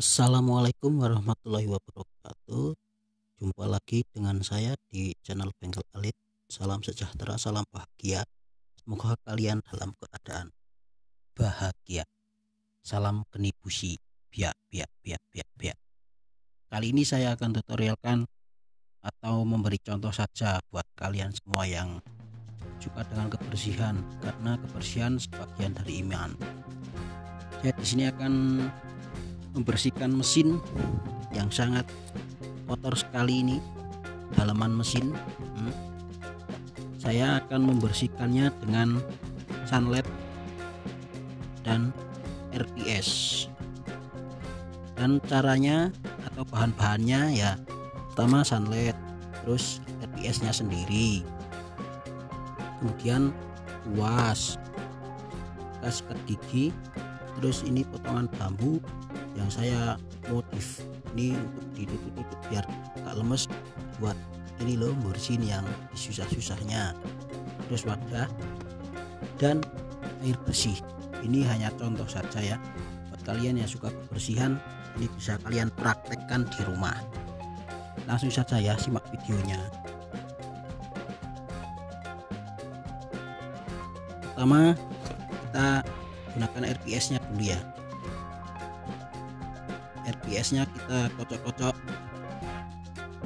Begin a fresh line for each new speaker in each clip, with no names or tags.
Assalamualaikum warahmatullahi wabarakatuh. Jumpa lagi dengan saya di channel Bengkel Alit. Salam sejahtera, salam bahagia. Semoga kalian dalam keadaan bahagia. Salam kenibusi. Biak, biak, biak, biak, biak. Kali ini saya akan tutorialkan atau memberi contoh saja buat kalian semua yang suka dengan kebersihan, karena kebersihan sebagian dari iman. Saya di sini akan membersihkan mesin yang sangat kotor sekali ini, dalaman mesin. Saya akan membersihkannya dengan sunlight dan RPS. Dan caranya atau bahan-bahannya ya, pertama sunlight, terus RPS nya sendiri, kemudian kuas, sikat gigi, terus ini potongan bambu yang saya modif ini untuk ditutup biar gak lemes, buat ini loh bersihin yang susah-susahnya. Terus wadah dan air bersih. Ini hanya contoh saja ya, buat kalian yang suka kebersihan, ini bisa kalian praktekkan di rumah. Langsung saja ya, simak videonya. Pertama kita gunakan RPS nya dulu ya. RPS nya kita kocok-kocok,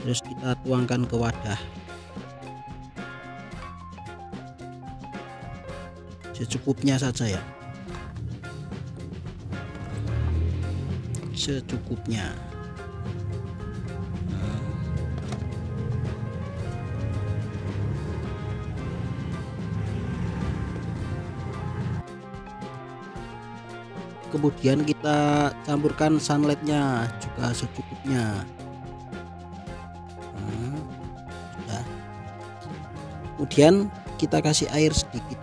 terus kita tuangkan ke wadah secukupnya saja ya, secukupnya. Kemudian kita campurkan sunlightnya juga secukupnya. Sudah. Kemudian kita kasih air sedikit.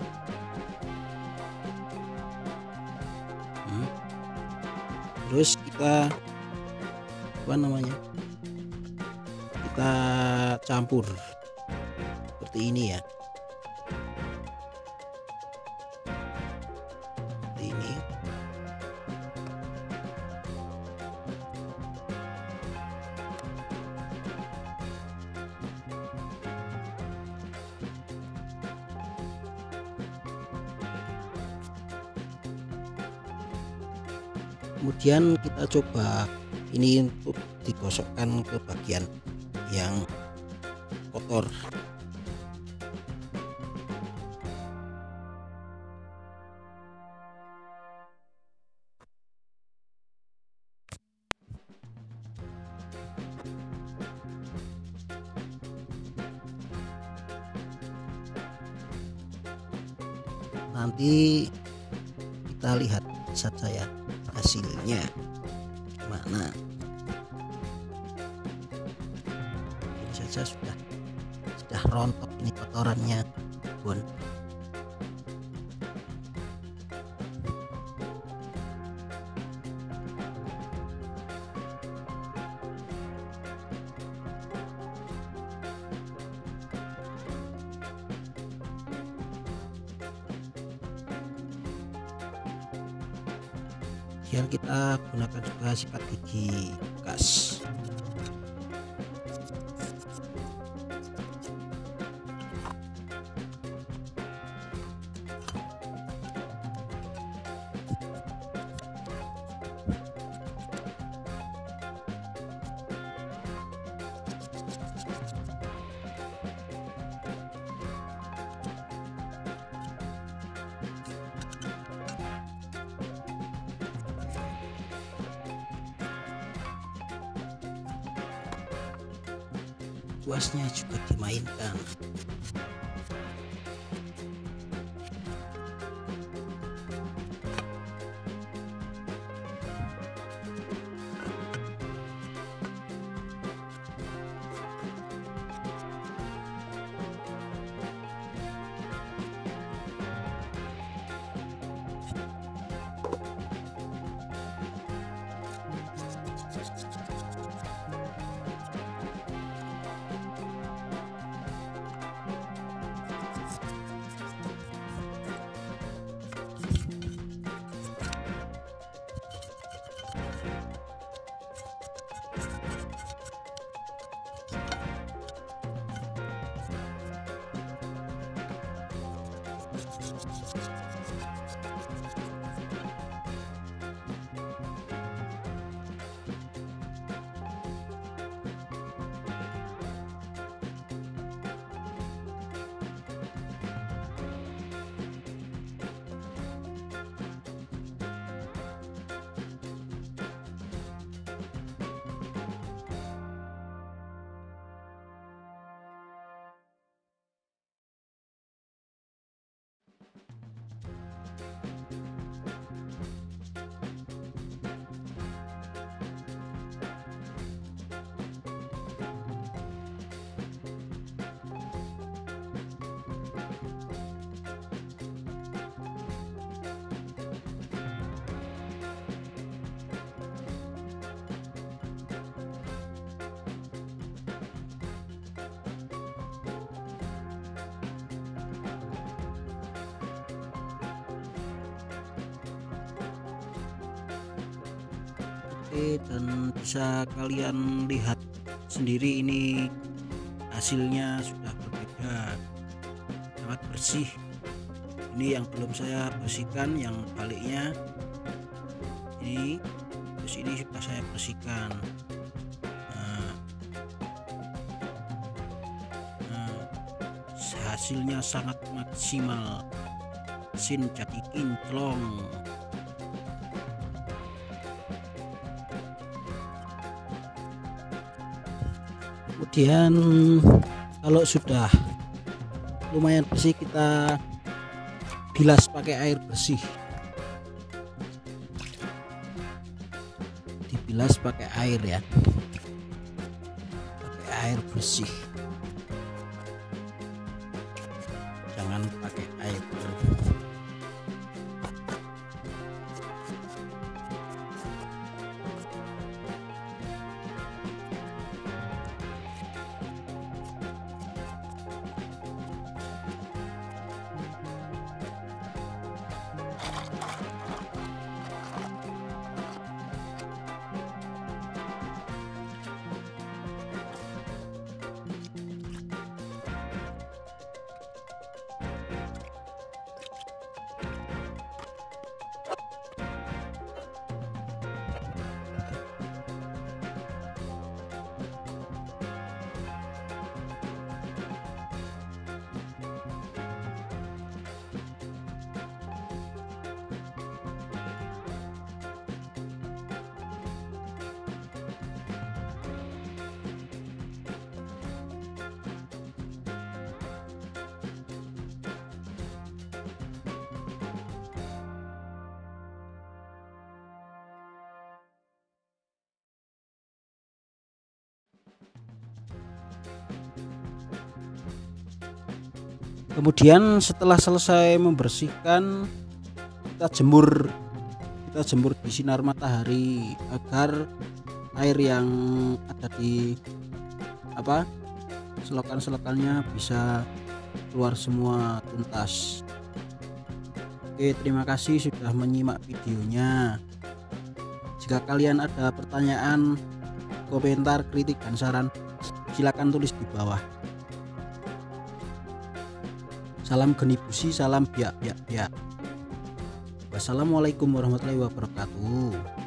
Terus kita kita campur seperti ini ya, seperti ini. Kemudian kita coba ini untuk digosokkan ke bagian yang kotor. Nanti kita lihat saja ya hasilnya gimana. Ini saja sudah rontok ini kotorannya, Bun. Kemudian kita gunakan juga sikat gigi bekas. Kuasnya juga dimainkan. Oke, dan bisa kalian lihat sendiri ini hasilnya sudah berbeda, sangat bersih. Ini yang belum saya bersihkan, yang baliknya ini, terus ini sudah saya bersihkan. Hasilnya sangat maksimal, mesin jadi kinclong. Kemudian kalau sudah lumayan bersih, kita bilas pakai air bersih. Dibilas pakai air ya, pakai air bersih, jangan pakai air keruh. Kemudian setelah selesai membersihkan, kita jemur di sinar matahari agar air yang ada di selokan-selokannya bisa keluar semua tuntas. Oke, terima kasih sudah menyimak videonya. Jika kalian ada pertanyaan, komentar, kritik, dan saran, silakan tulis di bawah. Salam genibusi, salam biak. Wassalamualaikum warahmatullahi wabarakatuh.